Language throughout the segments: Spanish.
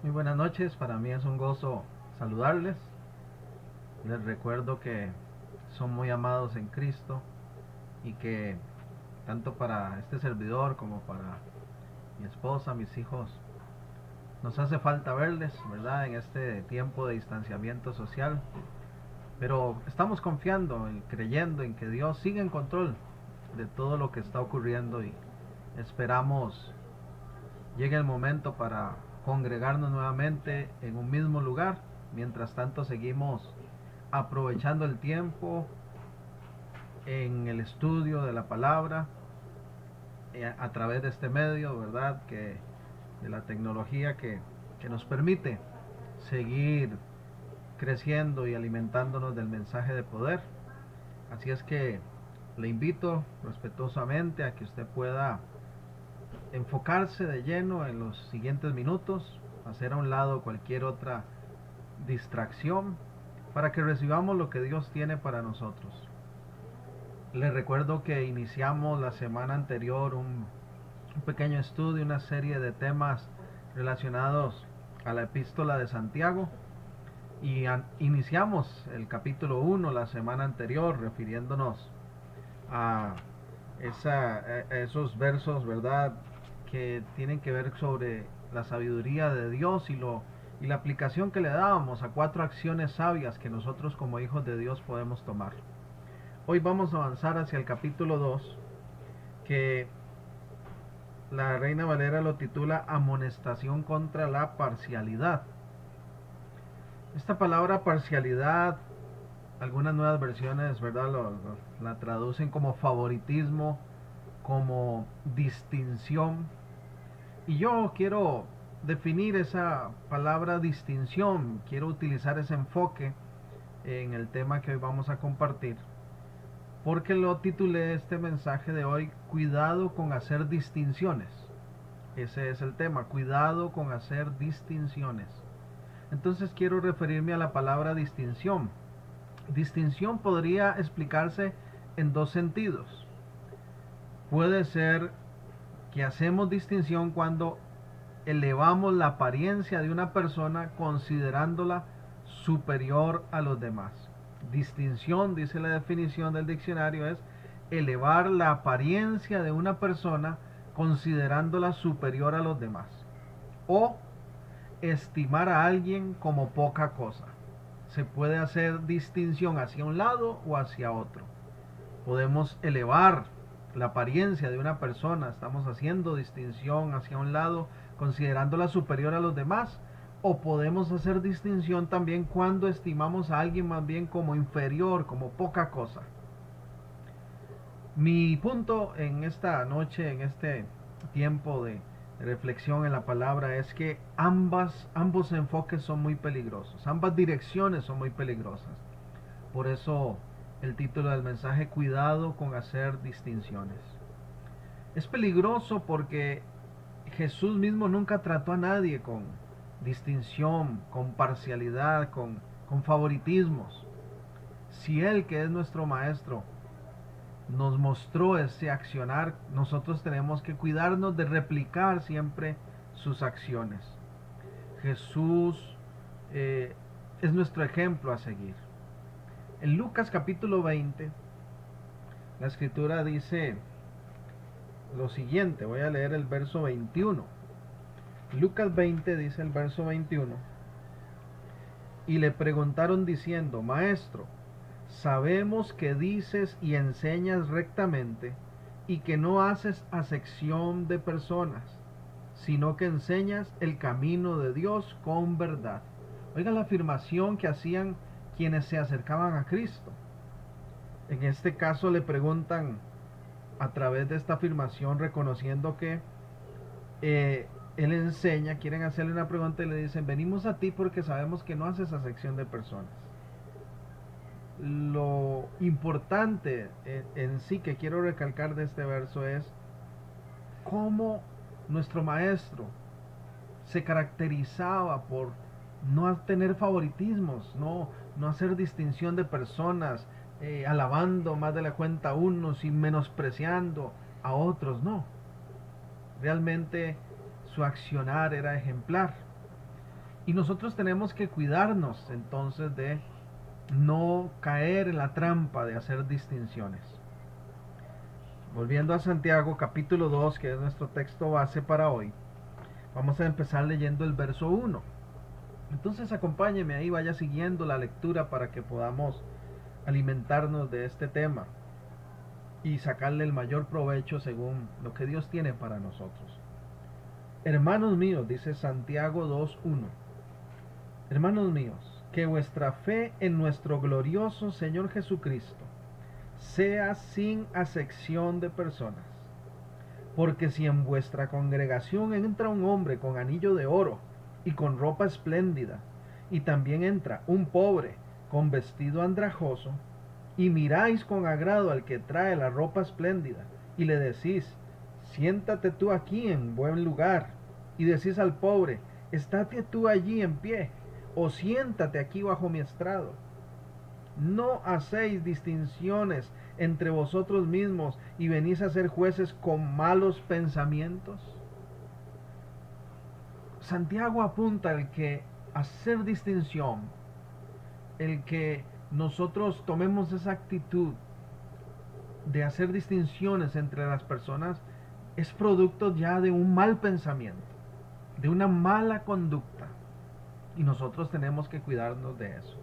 Muy buenas noches, para mí es un gozo saludarles. Les recuerdo que son muy amados en Cristo y que tanto para este servidor como para mi esposa, mis hijos, nos hace falta verles, ¿verdad? En este tiempo de distanciamiento social. Pero estamos confiando y creyendo en que Dios sigue en control de todo lo que está ocurriendo y esperamos llegue el momento para congregarnos nuevamente en un mismo lugar. Mientras tanto seguimos aprovechando el tiempo en el estudio de la palabra a través de este medio, ¿verdad? Que de la tecnología que nos permite seguir creciendo y alimentándonos del mensaje de poder. Así es que le invito respetuosamente a que usted pueda enfocarse de lleno en los siguientes minutos, hacer a un lado cualquier otra distracción para que recibamos lo que Dios tiene para nosotros. Les recuerdo que iniciamos la semana anterior un pequeño estudio, una serie de temas relacionados a la epístola de Santiago y iniciamos el capítulo 1 la semana anterior refiriéndonos a, a esos versos, ¿verdad? Que tienen que ver sobre la sabiduría de Dios y la aplicación que le dábamos a 4 acciones sabias que nosotros como hijos de Dios podemos tomar. Hoy vamos a avanzar hacia el capítulo 2, que la Reina Valera lo titula Amonestación contra la parcialidad. Esta palabra parcialidad, algunas nuevas versiones, ¿verdad? La traducen como favoritismo, como distinción. Y yo quiero definir esa palabra distinción, quiero utilizar ese enfoque en el tema que hoy vamos a compartir, porque lo titulé este mensaje de hoy, cuidado con hacer distinciones. Ese es el tema, cuidado con hacer distinciones. Entonces quiero referirme a la palabra distinción. Distinción podría explicarse en dos sentidos. Puede ser que hacemos distinción cuando elevamos la apariencia de una persona considerándola superior a los demás. Distinción, dice la definición del diccionario, es elevar la apariencia de una persona considerándola superior a los demás. O estimar a alguien como poca cosa. Se puede hacer distinción hacia un lado o hacia otro. Podemos elevar la apariencia de una persona, estamos haciendo distinción hacia un lado, considerándola superior a los demás, o podemos hacer distinción también cuando estimamos a alguien más bien como inferior, como poca cosa. Mi punto en esta noche, en este tiempo de reflexión en la palabra, es que ambos enfoques son muy peligrosos, ambas direcciones son muy peligrosas. Por eso el título del mensaje, cuidado con hacer distinciones. Es peligroso porque Jesús mismo nunca trató a nadie con distinción, con parcialidad, con favoritismos. Si Él, que es nuestro Maestro, nos mostró ese accionar, nosotros tenemos que cuidarnos de replicar siempre sus acciones. Jesús es nuestro ejemplo a seguir. En Lucas capítulo 20, la escritura dice lo siguiente, voy a leer el verso 21. Lucas 20 dice el verso 21. Y le preguntaron diciendo, Maestro, sabemos que dices y enseñas rectamente y que no haces acepción de personas, sino que enseñas el camino de Dios con verdad. Oigan la afirmación que hacían quienes se acercaban a Cristo. En este caso le preguntan a través de esta afirmación, reconociendo que él enseña, quieren hacerle una pregunta y le dicen, venimos a ti porque sabemos que no haces acepción de personas. Lo importante en sí que quiero recalcar de este verso es cómo nuestro maestro se caracterizaba por no tener favoritismos, no hacer distinción de personas, alabando más de la cuenta a unos y menospreciando a otros, no. Realmente su accionar era ejemplar. Y nosotros tenemos que cuidarnos entonces de no caer en la trampa de hacer distinciones. Volviendo a Santiago capítulo 2, que es nuestro texto base para hoy, vamos a empezar leyendo el verso 1. Entonces acompáñeme ahí, vaya siguiendo la lectura para que podamos alimentarnos de este tema y sacarle el mayor provecho según lo que Dios tiene para nosotros. Hermanos míos, dice Santiago 2:1. Hermanos míos, que vuestra fe en nuestro glorioso Señor Jesucristo sea sin acepción de personas. Porque si en vuestra congregación entra un hombre con anillo de oro y con ropa espléndida, y también entra un pobre con vestido andrajoso, y miráis con agrado al que trae la ropa espléndida, y le decís, siéntate tú aquí en buen lugar, y decís al pobre, estate tú allí en pie, o siéntate aquí bajo mi estrado. No hacéis distinciones entre vosotros mismos y venís a ser jueces con malos pensamientos. Santiago apunta el que hacer distinción, el que nosotros tomemos esa actitud de hacer distinciones entre las personas, es producto ya de un mal pensamiento, de una mala conducta, y nosotros tenemos que cuidarnos de eso.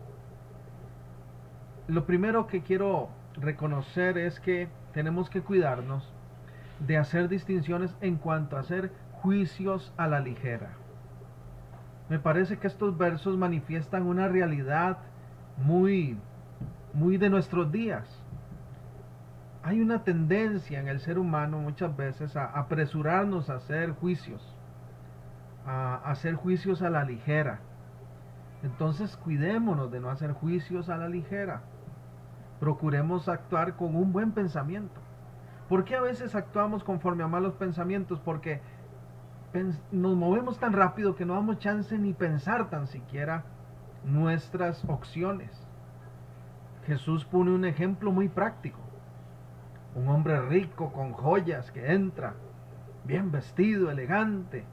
Lo primero que quiero reconocer es que tenemos que cuidarnos de hacer distinciones en cuanto a hacer juicios a la ligera. Me parece que estos versos manifiestan una realidad muy de nuestros días. Hay una tendencia en el ser humano muchas veces a apresurarnos a hacer juicios, a hacer juicios a la ligera. Entonces cuidémonos de no hacer juicios a la ligera. Procuremos actuar con un buen pensamiento. ¿Por qué a veces actuamos conforme a malos pensamientos? Porque nos movemos tan rápido que no damos chance ni pensar tan siquiera nuestras opciones. Jesús pone un ejemplo muy práctico. Un hombre rico con joyas que entra, bien vestido, elegante,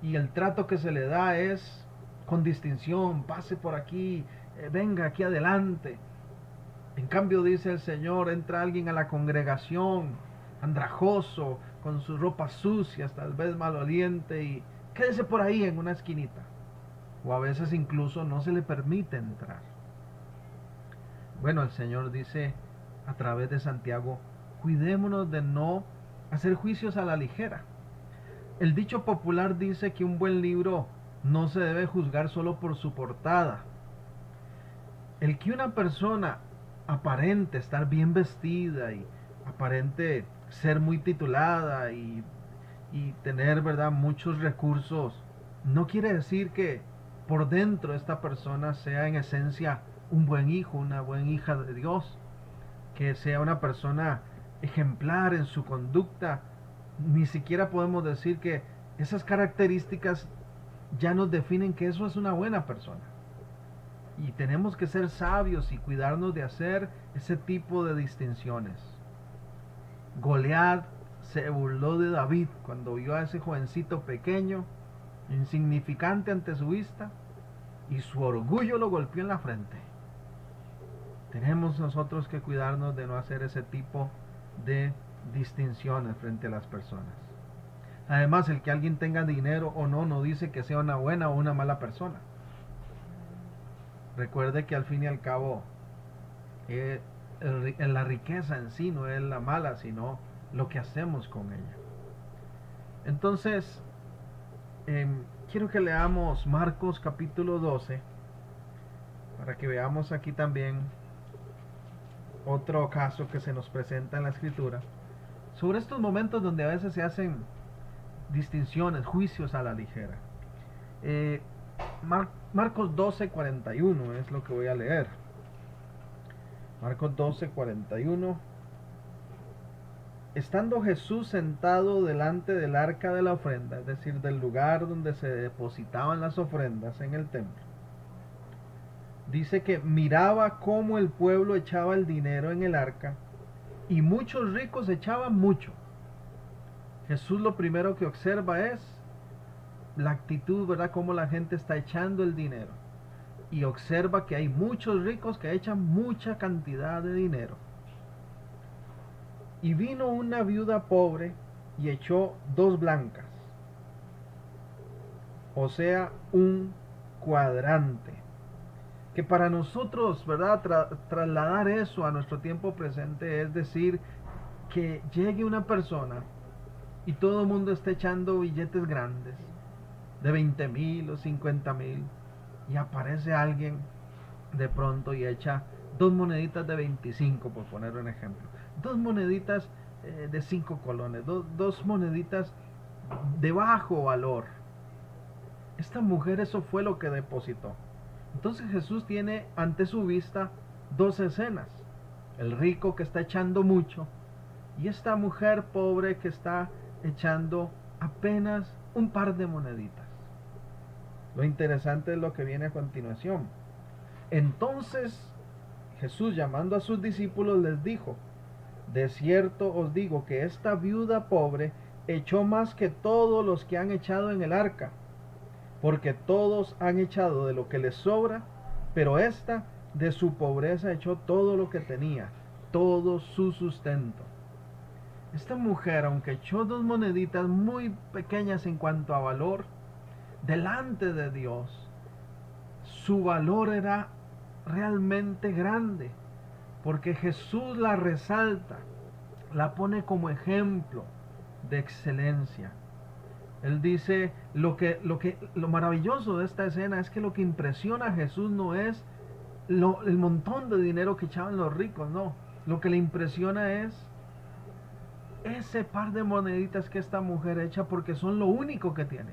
y el trato que se le da es con distinción, pase por aquí, venga aquí adelante. En cambio, dice el Señor, entra alguien a la congregación, andrajoso, con sus ropas sucias, tal vez maloliente, y quédese por ahí en una esquinita. O a veces incluso no se le permite entrar. Bueno, el Señor dice a través de Santiago, cuidémonos de no hacer juicios a la ligera. El dicho popular dice que un buen libro no se debe juzgar solo por su portada. El que una persona aparente estar bien vestida y aparente ser muy titulada y tener, ¿verdad?, muchos recursos, no quiere decir que por dentro esta persona sea en esencia un buen hijo, una buena hija de Dios, que sea una persona ejemplar en su conducta. Ni siquiera podemos decir que esas características ya nos definen que eso es una buena persona. Y tenemos que ser sabios y cuidarnos de hacer ese tipo de distinciones. Goliat se burló de David cuando vio a ese jovencito pequeño, insignificante ante su vista, y su orgullo lo golpeó en la frente. Tenemos nosotros que cuidarnos de no hacer ese tipo de distinciones frente a las personas. Además, el que alguien tenga dinero o no, no dice que sea una buena o una mala persona. Recuerde que al fin y al cabo, la riqueza en sí no es la mala, sino lo que hacemos con ella. Entonces, quiero que leamos Marcos capítulo 12, para que veamos aquí también otro caso que se nos presenta en la escritura, sobre estos momentos donde a veces se hacen distinciones, juicios a la ligera. Marcos 12:41 es lo que voy a leer. Marcos 12:41. Estando Jesús sentado delante del arca de la ofrenda, es decir, del lugar donde se depositaban las ofrendas en el templo, dice que miraba cómo el pueblo echaba el dinero en el arca y muchos ricos echaban mucho. Jesús lo primero que observa es la actitud, ¿verdad? Cómo la gente está echando el dinero. Y observa que hay muchos ricos que echan mucha cantidad de dinero. Y vino una viuda pobre y echó 2 blancas, o sea, un cuadrante. Que para nosotros, ¿verdad? Trasladar eso a nuestro tiempo presente es decir, que llegue una persona y todo el mundo esté echando billetes grandes, de 20,000 o 50,000, y aparece alguien de pronto y echa 2 moneditas de 25, por poner un ejemplo, 2 moneditas de 5 colones, dos moneditas de bajo valor. Esta mujer, eso fue lo que depositó. Entonces Jesús tiene ante su vista 2 escenas: el rico que está echando mucho y esta mujer pobre que está echando apenas un par de moneditas. Lo interesante es lo que viene a continuación. Entonces Jesús, llamando a sus discípulos, les dijo: de cierto os digo que esta viuda pobre echó más que todos los que han echado en el arca, porque todos han echado de lo que les sobra, pero ésta de su pobreza echó todo lo que tenía, todo su sustento. Esta mujer, aunque echó 2 moneditas muy pequeñas en cuanto a valor, delante de Dios, su valor era realmente grande, porque Jesús la resalta, la pone como ejemplo de excelencia. Él dice, lo maravilloso de esta escena es que lo que impresiona a Jesús no es el montón de dinero que echaban los ricos, no. Lo que le impresiona es ese par de moneditas que esta mujer echa, porque son lo único que tiene.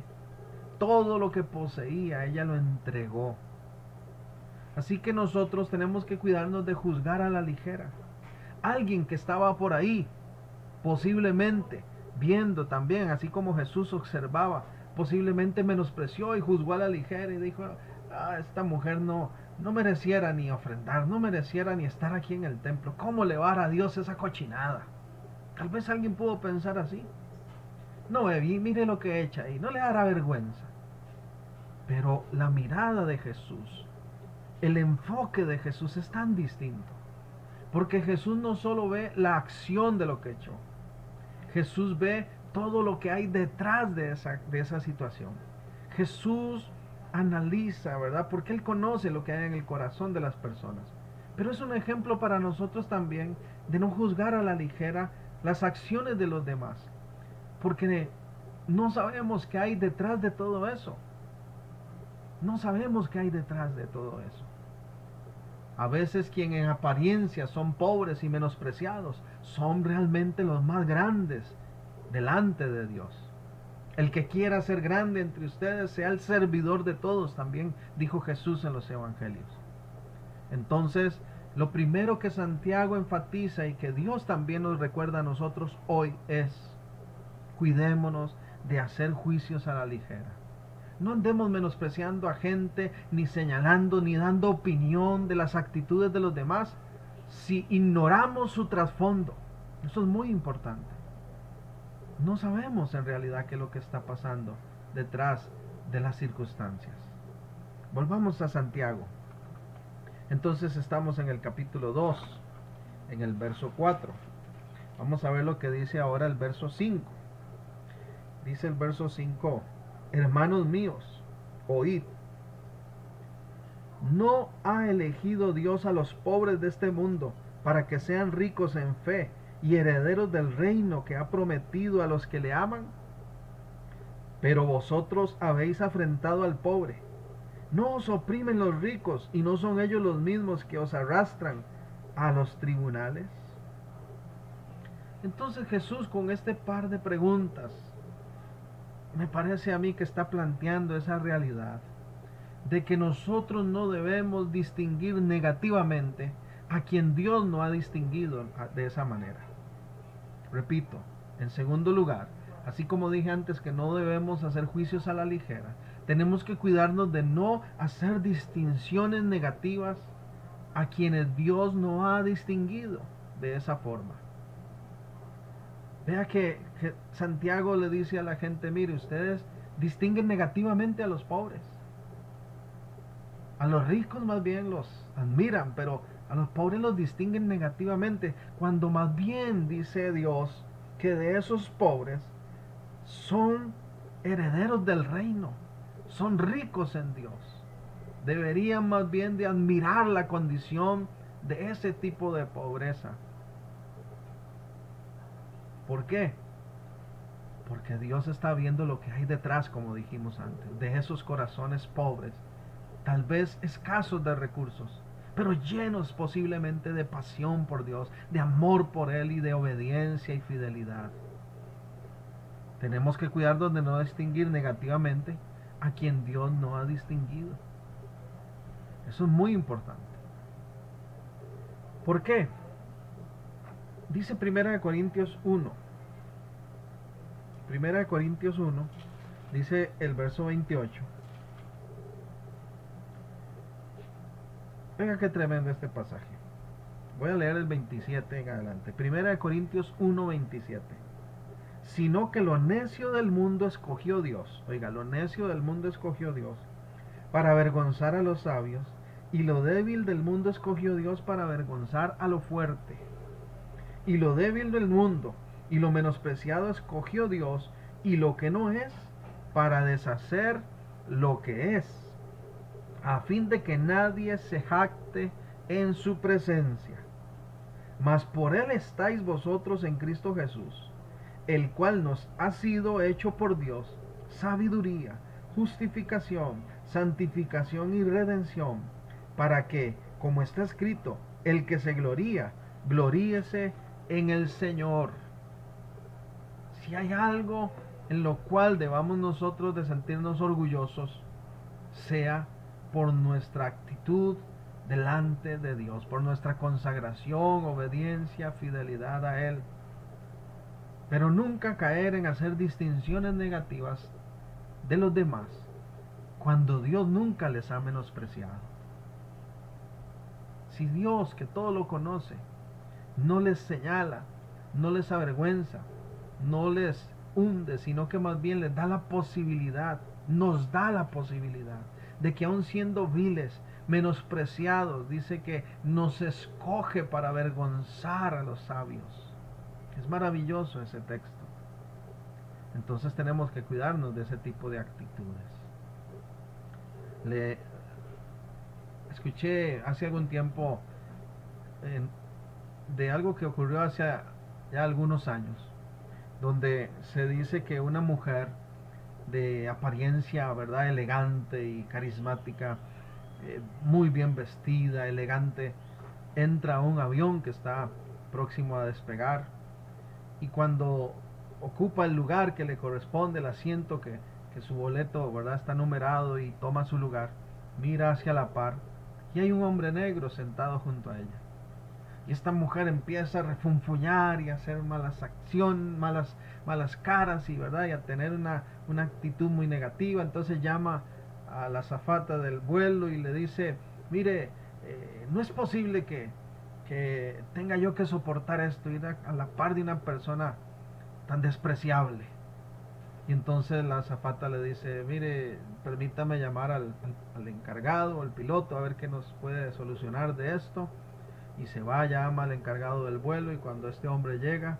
Todo lo que poseía, ella lo entregó. Así que nosotros tenemos que cuidarnos de juzgar a la ligera. Alguien que estaba por ahí, posiblemente viendo también, así como Jesús observaba, posiblemente menospreció y juzgó a la ligera y dijo: esta mujer no mereciera ni ofrendar, no mereciera ni estar aquí en el templo. ¿Cómo le va a dar a Dios esa cochinada? Tal vez alguien pudo pensar así. No, Evi, mire lo que echa ahí, no le dará vergüenza. Pero la mirada de Jesús, el enfoque de Jesús es tan distinto. Porque Jesús no solo ve la acción de lo que echó, Jesús ve todo lo que hay detrás de esa situación. Jesús analiza, ¿verdad? Porque Él conoce lo que hay en el corazón de las personas. Pero es un ejemplo para nosotros también de no juzgar a la ligera las acciones de los demás. Porque no sabemos qué hay detrás de todo eso. No sabemos qué hay detrás de todo eso. A veces quien en apariencia son pobres y menospreciados son realmente los más grandes delante de Dios. El que quiera ser grande entre ustedes sea el servidor de todos, también dijo Jesús en los evangelios. Entonces, lo primero que Santiago enfatiza y que Dios también nos recuerda a nosotros hoy es: cuidémonos de hacer juicios a la ligera. No andemos menospreciando a gente, ni señalando, ni dando opinión de las actitudes de los demás, si ignoramos su trasfondo. Eso es muy importante. No sabemos en realidad qué es lo que está pasando detrás de las circunstancias. Volvamos a Santiago. Entonces estamos en el capítulo 2, en el verso 4. Vamos a ver lo que dice ahora el verso 5. Dice el verso 5: hermanos míos, oíd. ¿No ha elegido Dios a los pobres de este mundo para que sean ricos en fe y herederos del reino que ha prometido a los que le aman? Pero vosotros habéis afrentado al pobre. ¿No os oprimen los ricos y no son ellos los mismos que os arrastran a los tribunales? Entonces Jesús, con este par de preguntas, me parece a mí que está planteando esa realidad de que nosotros no debemos distinguir negativamente a quien Dios no ha distinguido de esa manera. Repito, en segundo lugar, así como dije antes que no debemos hacer juicios a la ligera, tenemos que cuidarnos de no hacer distinciones negativas a quienes Dios no ha distinguido de esa forma. Vea que Santiago le dice a la gente: mire, ustedes distinguen negativamente a los pobres. A los ricos más bien los admiran, pero a los pobres los distinguen negativamente, cuando más bien dice Dios que de esos pobres son herederos del reino, son ricos en Dios. Deberían más bien de admirar la condición de ese tipo de pobreza. ¿Por qué? Porque Dios está viendo lo que hay detrás, como dijimos antes, de esos corazones pobres, tal vez escasos de recursos, pero llenos posiblemente de pasión por Dios, de amor por Él y de obediencia y fidelidad. Tenemos que cuidarnos de no distinguir negativamente a quien Dios no ha distinguido. Eso es muy importante. ¿Por qué? Dice 1 Corintios 1. 1 Corintios 1, dice el verso 28. Venga, qué tremendo este pasaje. Voy a leer el 27 en adelante. 1 Corintios 1, 27. Sino que lo necio del mundo escogió Dios. Oiga, lo necio del mundo escogió Dios para avergonzar a los sabios, y lo débil del mundo escogió Dios para avergonzar a lo fuerte. Y lo débil del mundo y lo menospreciado escogió Dios, y lo que no es, para deshacer lo que es, a fin de que nadie se jacte en su presencia. Mas por él estáis vosotros en Cristo Jesús, el cual nos ha sido hecho por Dios sabiduría, justificación, santificación y redención, para que, como está escrito, el que se gloría, gloríese en el Señor. Si hay algo en lo cual debamos nosotros de sentirnos orgullosos, sea por nuestra actitud delante de Dios, por nuestra consagración, obediencia, fidelidad a Él. Pero nunca caer en hacer distinciones negativas de los demás, cuando Dios nunca les ha menospreciado. Si Dios, que todo lo conoce, no les señala, no les avergüenza, no les hunde, sino que más bien les da la posibilidad, nos da la posibilidad de que aun siendo viles, menospreciados, dice que nos escoge para avergonzar a los sabios. Es maravilloso ese texto. Entonces tenemos que cuidarnos de ese tipo de actitudes. Le escuché hace algún tiempo de algo que ocurrió hace ya algunos años, donde se dice que una mujer de apariencia, verdad, elegante y carismática, muy bien vestida, elegante, entra a un avión que está próximo a despegar, y cuando ocupa el lugar que le corresponde, el asiento que su boleto, verdad, está numerado, y toma su lugar, mira hacia la par y hay un hombre negro sentado junto a ella. Y esta mujer empieza a refunfuñar y a hacer malas acciones, malas caras, y verdad, y a tener una actitud muy negativa. Entonces llama a la azafata del vuelo y le dice: mire, no es posible que tenga yo que soportar esto, ir a la par de una persona tan despreciable. Y entonces la azafata le dice: mire, permítame llamar al encargado, al piloto, a ver qué nos puede solucionar de esto. Y se va, llama al encargado del vuelo, y cuando este hombre llega,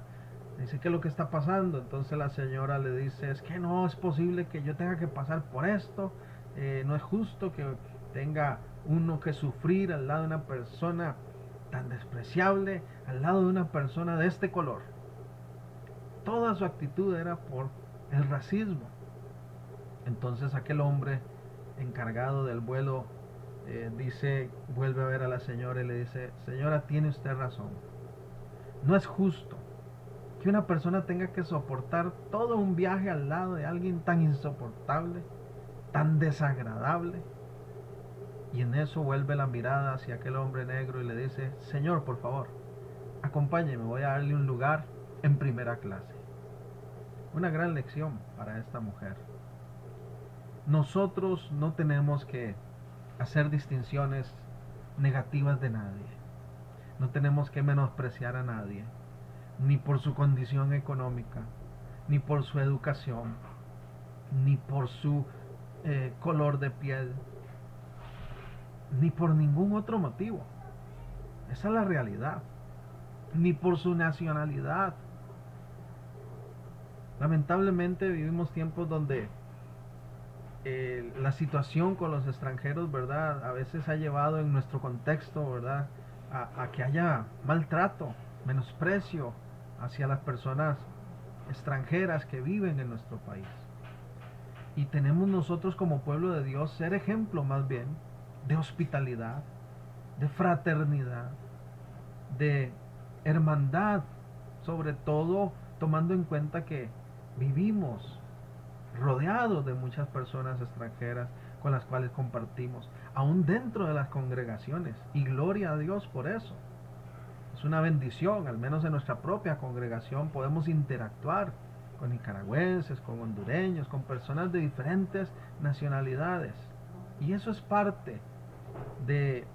dice: ¿qué es lo que está pasando? Entonces la señora le dice: es que no es posible que yo tenga que pasar por esto, no es justo que tenga uno que sufrir al lado de una persona tan despreciable, al lado de una persona de este color. Toda su actitud era por el racismo. Entonces aquel hombre encargado del vuelo vuelve a ver a la señora y le dice: señora, tiene usted razón. No es justo que una persona tenga que soportar todo un viaje al lado de alguien tan insoportable, tan desagradable. Y en eso vuelve la mirada hacia aquel hombre negro y le dice: señor, por favor, acompáñeme, voy a darle un lugar en primera clase. Una gran lección para esta mujer. Nosotros no tenemos que hacer distinciones negativas de nadie. No tenemos que menospreciar a nadie, ni por su condición económica, ni por su educación. ni por su color de piel, ni por ningún otro motivo. Esa es la realidad. Ni por su nacionalidad. Lamentablemente vivimos tiempos donde la situación con los extranjeros, ¿verdad? A veces ha llevado en nuestro contexto, ¿verdad? A que haya maltrato, menosprecio hacia las personas extranjeras que viven en nuestro país. Y tenemos nosotros como pueblo de Dios ser ejemplo más bien de hospitalidad, de fraternidad, de hermandad, sobre todo tomando en cuenta que vivimos rodeados de muchas personas extranjeras con las cuales compartimos, aún dentro de las congregaciones, y gloria a Dios por eso. Es una bendición, al menos en nuestra propia congregación podemos interactuar con nicaragüenses, con hondureños, con personas de diferentes nacionalidades, y eso es parte de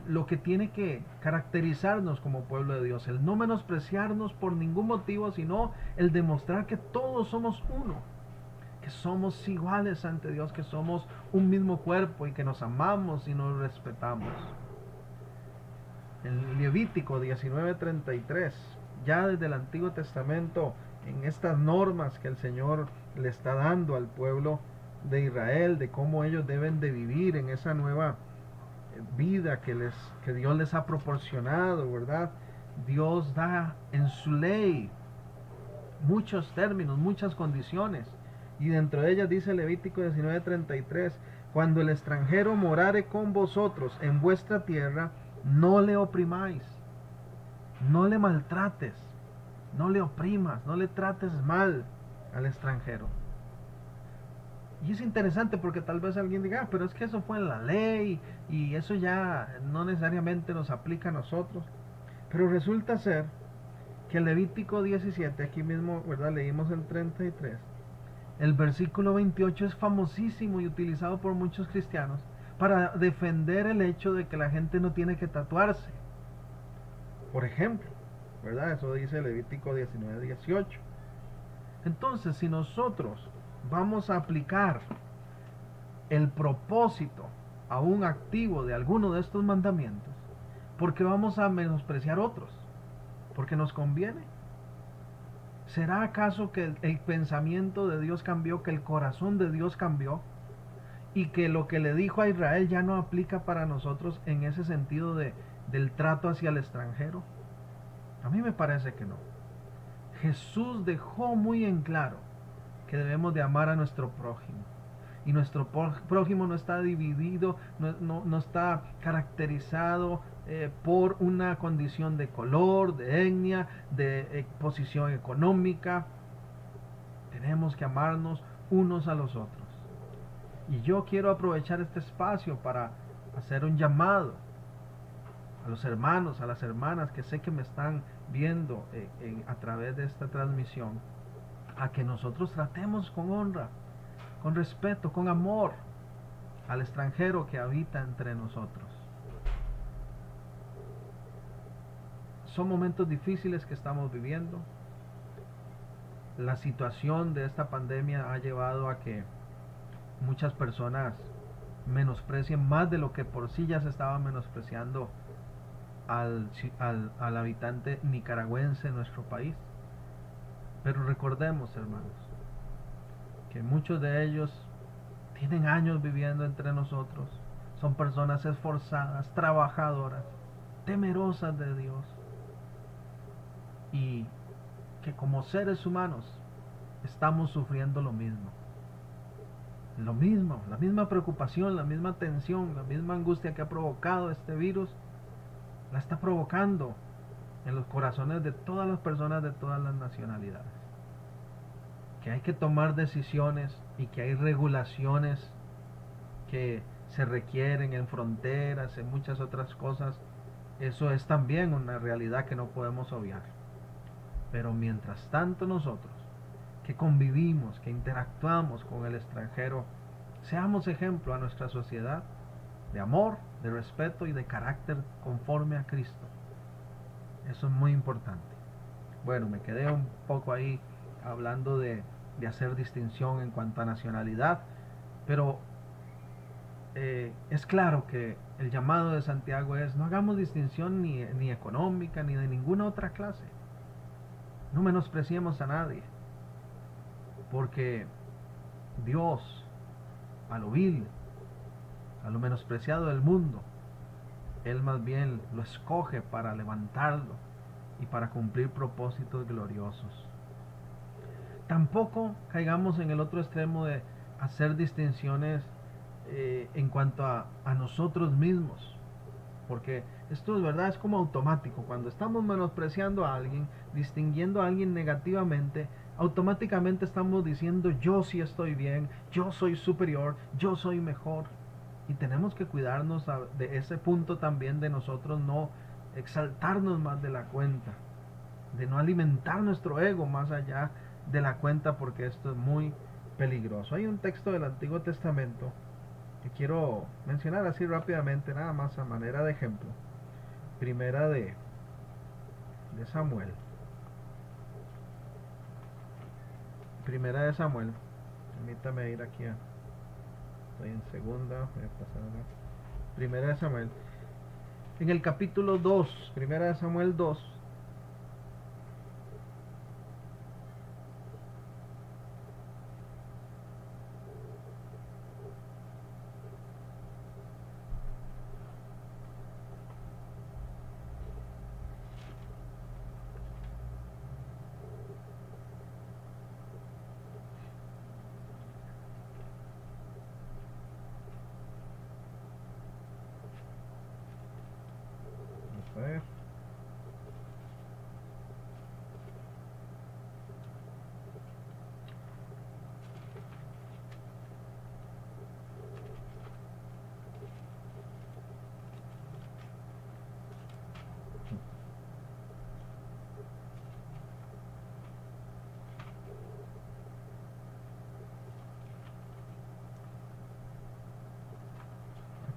lo que tiene que caracterizarnos como pueblo de Dios, el no menospreciarnos por ningún motivo, sino el demostrar que todos somos uno, que somos iguales ante Dios, que somos un mismo cuerpo y que nos amamos y nos respetamos. En Levítico 19:33, ya desde el Antiguo Testamento, en estas normas que el Señor le está dando al pueblo de Israel, de cómo ellos deben de vivir en esa nueva vida que Dios les ha proporcionado, ¿verdad? Dios da en su ley muchos términos, muchas condiciones, y dentro de ellas dice Levítico 19:33, cuando el extranjero morare con vosotros en vuestra tierra, no le oprimáis, no le maltrates, no le oprimas, no le trates mal al extranjero. Y es interesante porque tal vez alguien diga, pero es que eso fue en la ley y eso ya no necesariamente nos aplica a nosotros. Pero resulta ser que el Levítico 17, aquí mismo, ¿verdad? Leímos el 33. El versículo 28 es famosísimo y utilizado por muchos cristianos para defender el hecho de que la gente no tiene que tatuarse. Por ejemplo, ¿verdad? Eso dice Levítico 19:18. Entonces, si nosotros vamos a aplicar el propósito a un activo de alguno de estos mandamientos, ¿por qué vamos a menospreciar otros? ¿Porque nos conviene? ¿Será acaso que el pensamiento de Dios cambió, que el corazón de Dios cambió y que lo que le dijo a Israel ya no aplica para nosotros en ese sentido del trato hacia el extranjero? A mí me parece que no. Jesús dejó muy en claro que debemos de amar a nuestro prójimo. Y nuestro prójimo no está dividido, no está caracterizado por una condición de color, de etnia, de posición económica. Tenemos que amarnos unos a los otros. Y yo quiero aprovechar este espacio para hacer un llamado a los hermanos, a las hermanas que sé que me están viendo a través de esta transmisión, a que nosotros tratemos con honra, con respeto, con amor al extranjero que habita entre nosotros. Son momentos difíciles que estamos viviendo. La situación de esta pandemia ha llevado a que muchas personas menosprecien más de lo que por sí ya se estaba menospreciando al habitante nicaragüense en nuestro país. Pero recordemos, hermanos, que muchos de ellos tienen años viviendo entre nosotros, son personas esforzadas, trabajadoras, temerosas de Dios, y que como seres humanos estamos sufriendo lo mismo, la misma preocupación, la misma tensión, la misma angustia que ha provocado este virus, la está provocando en los corazones de todas las personas de todas las nacionalidades. Que hay que tomar decisiones y que hay regulaciones que se requieren en fronteras, en muchas otras cosas. Eso es también una realidad que no podemos obviar. Pero mientras tanto nosotros, que convivimos, que interactuamos con el extranjero, seamos ejemplo a nuestra sociedad de amor, de respeto y de carácter conforme a Cristo. Eso es muy importante. Bueno, me quedé un poco ahí hablando de de hacer distinción en cuanto a nacionalidad, pero es claro que el llamado de Santiago es: no hagamos distinción ni económica ni de ninguna otra clase. No menospreciemos a nadie, porque Dios, a lo vil, a lo menospreciado del mundo, Él más bien lo escoge para levantarlo y para cumplir propósitos gloriosos. Tampoco caigamos en el otro extremo de hacer distinciones en cuanto a nosotros mismos, porque esto es verdad, es como automático. Cuando estamos menospreciando a alguien, distinguiendo a alguien negativamente, automáticamente estamos diciendo: yo sí estoy bien, yo soy superior, yo soy mejor. Y tenemos que cuidarnos de ese punto también, de nosotros no exaltarnos más de la cuenta, de no alimentar nuestro ego más allá de la cuenta, porque esto es muy peligroso. Hay un texto del Antiguo Testamento que quiero mencionar así rápidamente, nada más a manera de ejemplo. Primera de Samuel. Primera de Samuel. Permítame ir aquí estoy en segunda, voy a pasar acá. Primera de Samuel. En el capítulo 2, Primera de Samuel 2. Vamos a ver.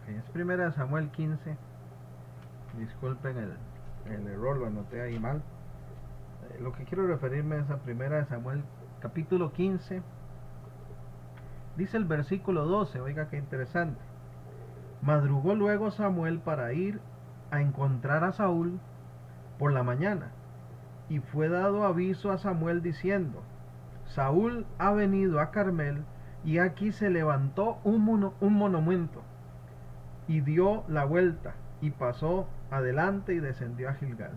Okay, es Primera de Samuel 15. Disculpen el error, lo anoté ahí mal. Lo que quiero referirme es a Primera de Samuel capítulo 15. Dice el versículo 12, oiga qué interesante. Madrugó luego Samuel para ir a encontrar a Saúl por la mañana, y fue dado aviso a Samuel diciendo: Saúl ha venido a Carmel, y aquí se levantó un monumento, y dio la vuelta, y pasó adelante y descendió a Gilgal.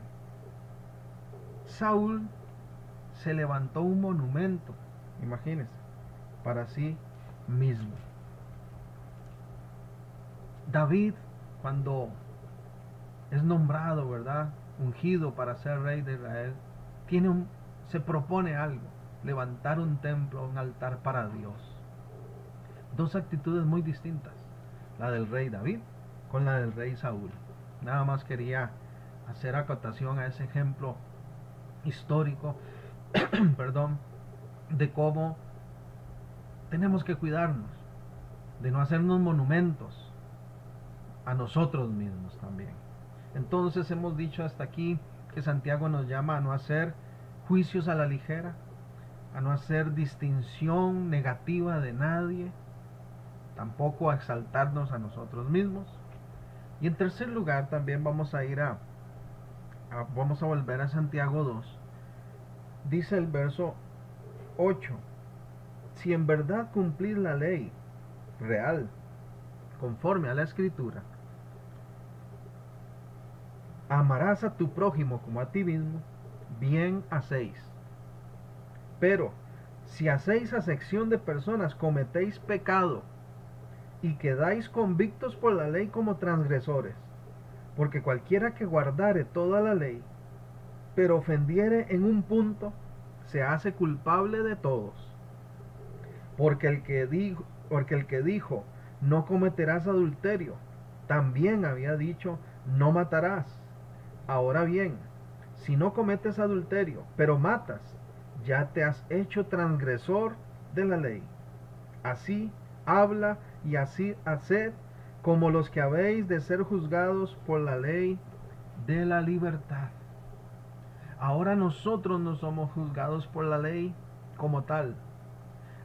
Saúl se levantó un monumento, imagínense, para sí mismo. David, cuando es nombrado, ¿verdad?, ungido para ser rey de Israel, se propone algo: levantar un templo, un altar para Dios. Dos actitudes muy distintas, la del rey David con la del rey Saúl. Nada más quería hacer acotación a ese ejemplo histórico perdón, de cómo tenemos que cuidarnos de no hacernos monumentos a nosotros mismos también. Entonces hemos dicho hasta aquí que Santiago nos llama a no hacer juicios a la ligera, a no hacer distinción negativa de nadie, tampoco a exaltarnos a nosotros mismos. Y en tercer lugar también vamos a volver a Santiago 2. Dice el verso 8: si en verdad cumplís la ley real, conforme a la escritura, amarás a tu prójimo como a ti mismo, bien hacéis. Pero si hacéis acepción de personas, cometéis pecado y quedáis convictos por la ley como transgresores. Porque cualquiera que guardare toda la ley, pero ofendiere en un punto, se hace culpable de todos. Porque el que dijo no cometerás adulterio, también había dicho no matarás. Ahora bien, si no cometes adulterio, pero matas, ya te has hecho transgresor de la ley. Así habla y así haced, como los que habéis de ser juzgados por la ley de la libertad. Ahora nosotros no somos juzgados por la ley como tal,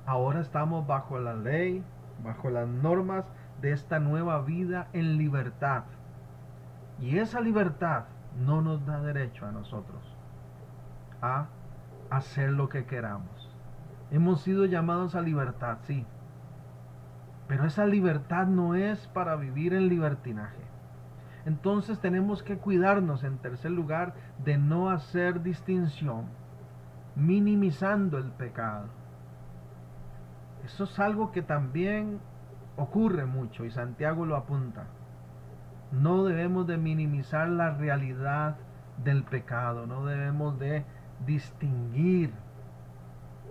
Ahora estamos bajo la ley, bajo las normas de esta nueva vida en libertad. Y esa libertad no nos da derecho a nosotros a hacer lo que queramos. Hemos sido llamados a libertad, sí, pero esa libertad no es para vivir en libertinaje. Entonces tenemos que cuidarnos, en tercer lugar, de no hacer distinción, minimizando el pecado. Eso es algo que también ocurre mucho y Santiago lo apunta. No debemos de minimizar la realidad del pecado, no debemos de distinguir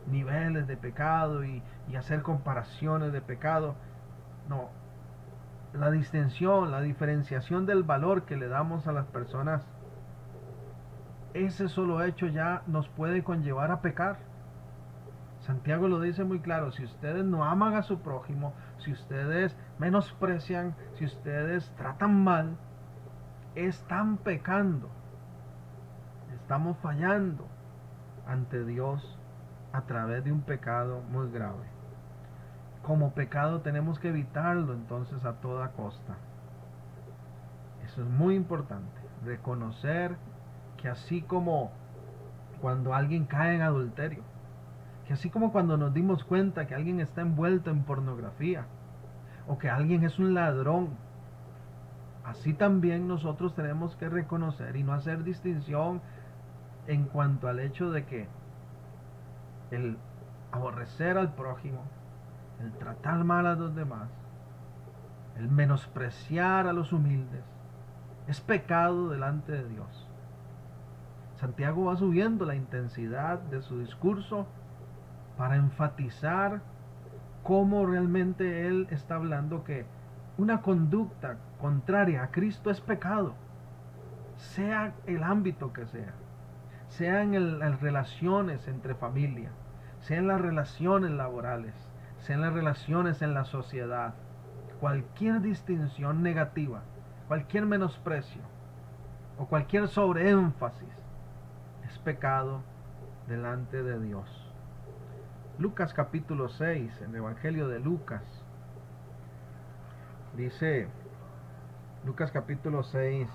niveles de pecado y hacer comparaciones de pecado. No, la distinción, la diferenciación del valor que le damos a las personas, ese solo hecho ya nos puede conllevar a pecar. Santiago lo dice muy claro: si ustedes no aman a su prójimo, si ustedes menosprecian, si ustedes tratan mal, están pecando. Estamos fallando ante Dios a través de un pecado muy grave. Como pecado tenemos que evitarlo entonces a toda costa. Eso es muy importante, reconocer que así como cuando alguien cae en adulterio, que así como cuando nos dimos cuenta que alguien está envuelto en pornografía o que alguien es un ladrón, así también nosotros tenemos que reconocer y no hacer distinción en cuanto al hecho de que el aborrecer al prójimo, el tratar mal a los demás, el menospreciar a los humildes, es pecado delante de Dios. Santiago va subiendo la intensidad de su discurso para enfatizar cómo realmente él está hablando que una conducta contraria a Cristo es pecado, sea el ámbito que sea en las relaciones entre familia, sea en las relaciones laborales, sea en las relaciones en la sociedad. Cualquier distinción negativa, cualquier menosprecio o cualquier sobreénfasis es pecado delante de Dios. Lucas capítulo 6, en el Evangelio de Lucas, dice Lucas capítulo 6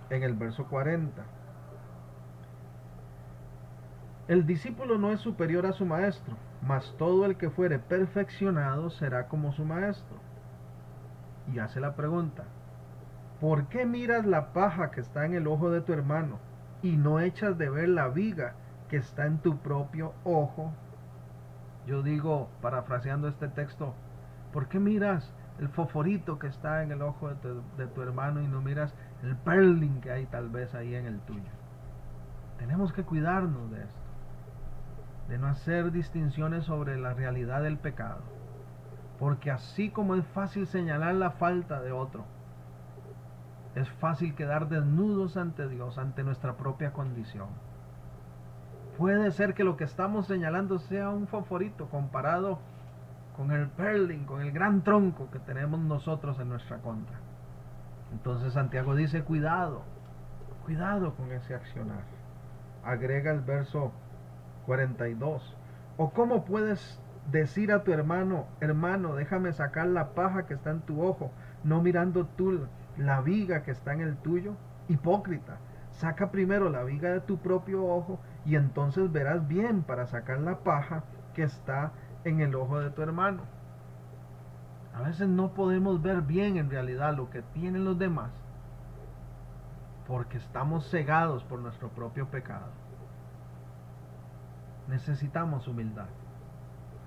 en el verso 40: el discípulo no es superior a su maestro, mas todo el que fuere perfeccionado será como su maestro. Y hace la pregunta: ¿por qué miras la paja que está en el ojo de tu hermano y no echas de ver la viga que está en tu propio ojo? Yo digo, parafraseando este texto, ¿por qué miras el fosforito que está en el ojo de tu hermano y no miras el perling que hay tal vez ahí en el tuyo? Tenemos que cuidarnos de esto, de no hacer distinciones sobre la realidad del pecado, porque así como es fácil señalar la falta de otro, es fácil quedar desnudos ante Dios, ante nuestra propia condición. Puede ser que lo que estamos señalando sea un fosforito comparado con el perling, con el gran tronco que tenemos nosotros en nuestra contra. Entonces Santiago dice: cuidado, cuidado con ese accionar. Agrega el verso 42: ¿o cómo puedes decir a tu hermano, hermano, déjame sacar la paja que está en tu ojo, no mirando tú la viga que está en el tuyo? Hipócrita, saca primero la viga de tu propio ojo y entonces verás bien para sacar la paja que está en el ojo de tu hermano. A veces no podemos ver bien en realidad lo que tienen los demás porque estamos cegados por nuestro propio pecado. Necesitamos humildad,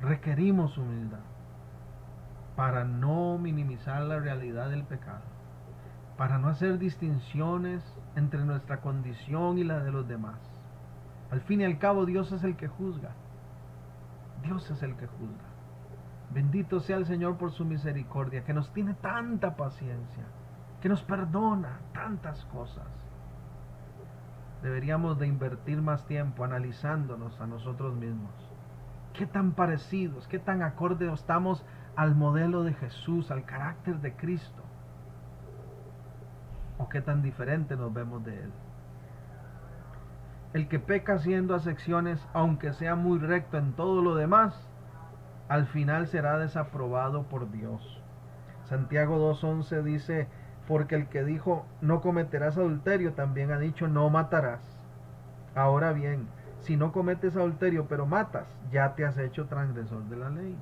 requerimos humildad para no minimizar la realidad del pecado, para no hacer distinciones entre nuestra condición y la de los demás. Al fin y al cabo, Dios es el que juzga. Dios es el que juzga. Bendito sea el Señor por su misericordia, que nos tiene tanta paciencia, que nos perdona tantas cosas. Deberíamos de invertir más tiempo analizándonos a nosotros mismos. ¿Qué tan parecidos, qué tan acorde estamos al modelo de Jesús, al carácter de Cristo? ¿O qué tan diferente nos vemos de Él? El que peca haciendo acepciones, aunque sea muy recto en todo lo demás, al final será desaprobado por Dios. Santiago 2:11 dice, porque el que dijo no cometerás adulterio también ha dicho no matarás. Ahora bien, si no cometes adulterio pero matas, ya te has hecho transgresor de la ley.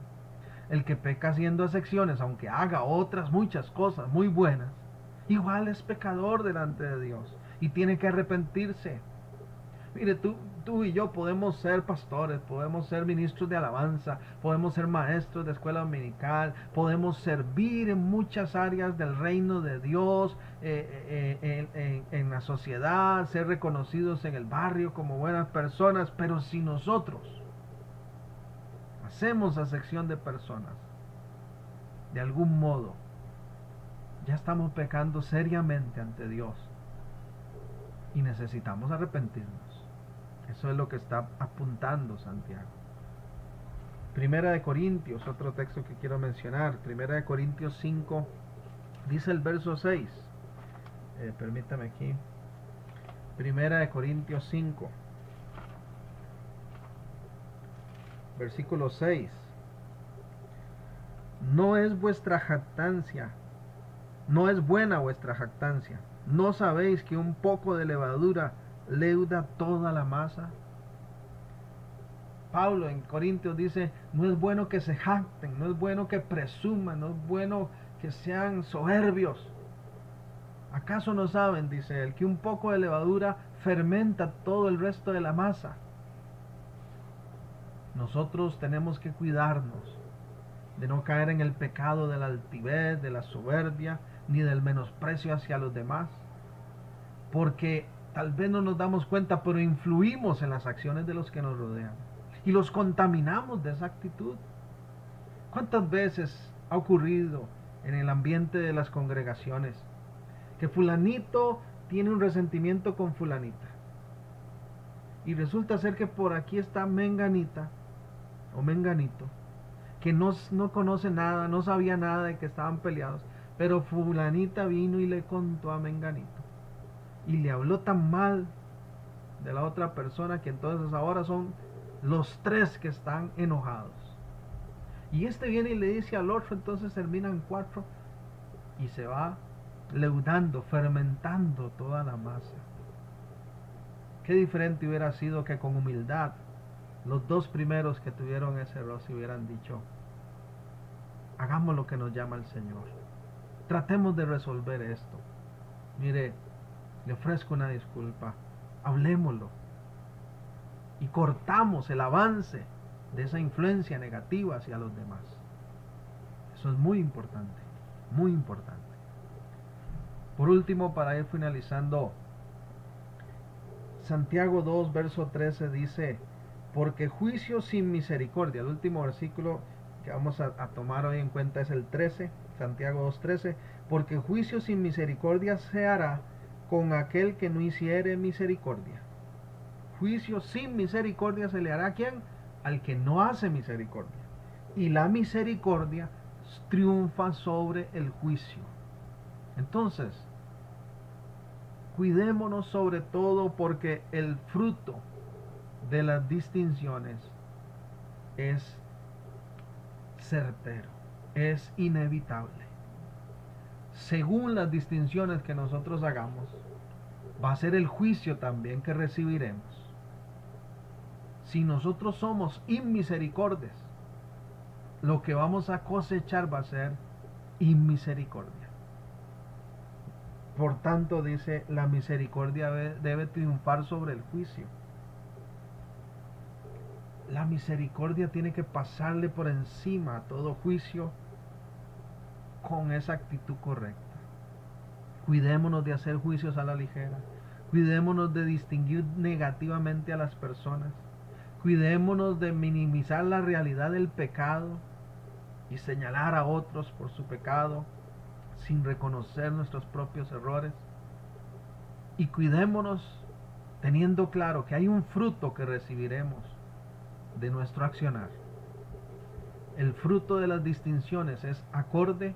El que peca haciendo acepciones, aunque haga otras muchas cosas muy buenas, igual es pecador delante de Dios y tiene que arrepentirse. Mire, tú y yo podemos ser pastores, podemos ser ministros de alabanza, podemos ser maestros de escuela dominical, podemos servir en muchas áreas del reino de Dios, en la sociedad, ser reconocidos en el barrio como buenas personas, pero si nosotros hacemos acepción de personas, de algún modo, ya estamos pecando seriamente ante Dios y necesitamos arrepentirnos. Eso es lo que está apuntando Santiago. Primera de Corintios, otro texto que quiero mencionar. Primera de Corintios 5, dice el verso 6. Permítame aquí. Primera de Corintios 5, versículo 6. No es vuestra jactancia, no es buena vuestra jactancia. ¿No sabéis que un poco de levadura leuda toda la masa? Pablo en Corintios dice, no es bueno que se jacten, no es bueno que presuman, no es bueno que sean soberbios. ¿Acaso no saben, dice él, que un poco de levadura fermenta todo el resto de la masa? Nosotros tenemos que cuidarnos de no caer en el pecado de la altivez, de la soberbia, ni del menosprecio hacia los demás, porque tal vez no nos damos cuenta, pero influimos en las acciones de los que nos rodean y los contaminamos de esa actitud. ¿Cuántas veces ha ocurrido en el ambiente de las congregaciones que fulanito tiene un resentimiento con fulanita y resulta ser que por aquí está menganita o menganito que no conoce nada, no sabía nada de que estaban peleados, pero fulanita vino y le contó a menganito y le habló tan mal de la otra persona que entonces ahora son los tres que están enojados. Y este viene y le dice al otro, entonces terminan cuatro y se va leudando, fermentando toda la masa. Qué diferente hubiera sido que con humildad los dos primeros que tuvieron ese error se hubieran dicho, hagamos lo que nos llama el Señor, tratemos de resolver esto. Mire, le ofrezco una disculpa, hablémoslo y cortamos el avance de esa influencia negativa hacia los demás. Eso es muy importante, muy importante. Por último, para ir finalizando, Santiago 2, verso 13 dice, porque juicio sin misericordia, el último versículo que vamos a tomar hoy en cuenta es el 13, Santiago 2:13, porque juicio sin misericordia se hará con aquel que no hiciere misericordia. Juicio sin misericordia se le hará ¿a quién? Al que no hace misericordia. Y la misericordia triunfa sobre el juicio. Entonces, cuidémonos sobre todo porque el fruto de las distinciones es certero, es inevitable. Según las distinciones que nosotros hagamos, va a ser el juicio también que recibiremos. Si nosotros somos inmisericordias, lo que vamos a cosechar va a ser inmisericordia. Por tanto, dice, la misericordia debe triunfar sobre el juicio. La misericordia tiene que pasarle por encima a todo juicio con esa actitud correcta. Cuidémonos de hacer juicios a la ligera. Cuidémonos de distinguir negativamente a las personas. Cuidémonos de minimizar la realidad del pecado y señalar a otros por su pecado sin reconocer nuestros propios errores. Y cuidémonos teniendo claro que hay un fruto que recibiremos de nuestro accionar. El fruto de las distinciones es acorde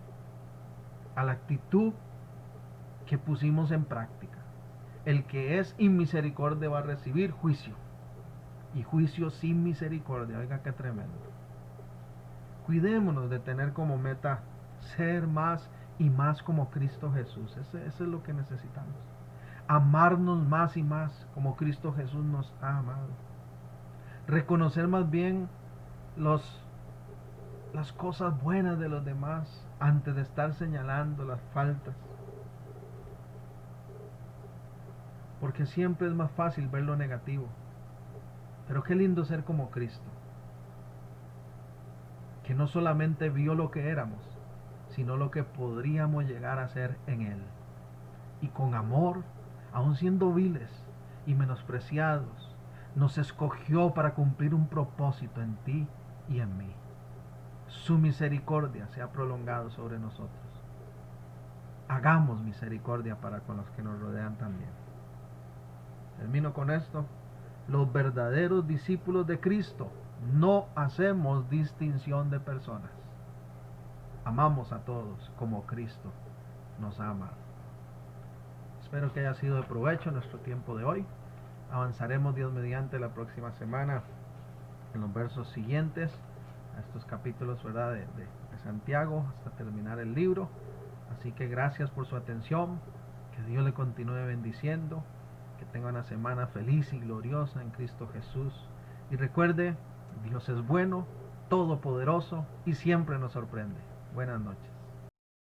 a la actitud que pusimos en práctica. El que es inmisericordia va a recibir juicio. Y juicio sin misericordia, oiga qué tremendo. Cuidémonos de tener como meta ser más y más como Cristo Jesús. Eso es lo que necesitamos. Amarnos más y más como Cristo Jesús nos ha amado. Reconocer más bien las cosas buenas de los demás antes de estar señalando las faltas. Porque siempre es más fácil ver lo negativo. Pero qué lindo ser como Cristo, que no solamente vio lo que éramos, sino lo que podríamos llegar a ser en Él. Y con amor, aun siendo viles y menospreciados, nos escogió para cumplir un propósito en ti y en mí. Su misericordia se ha prolongado sobre nosotros. Hagamos misericordia para con los que nos rodean también. Termino con esto. Los verdaderos discípulos de Cristo no hacemos distinción de personas. Amamos a todos como Cristo nos ama. Espero que haya sido de provecho nuestro tiempo de hoy. Avanzaremos Dios mediante la próxima semana en los versos siguientes a estos capítulos, ¿verdad?, de Santiago hasta terminar el libro. Así que gracias por su atención. Que Dios le continúe bendiciendo. Que tenga una semana feliz y gloriosa en Cristo Jesús. Y recuerde, Dios es bueno, todopoderoso y siempre nos sorprende. Buenas noches.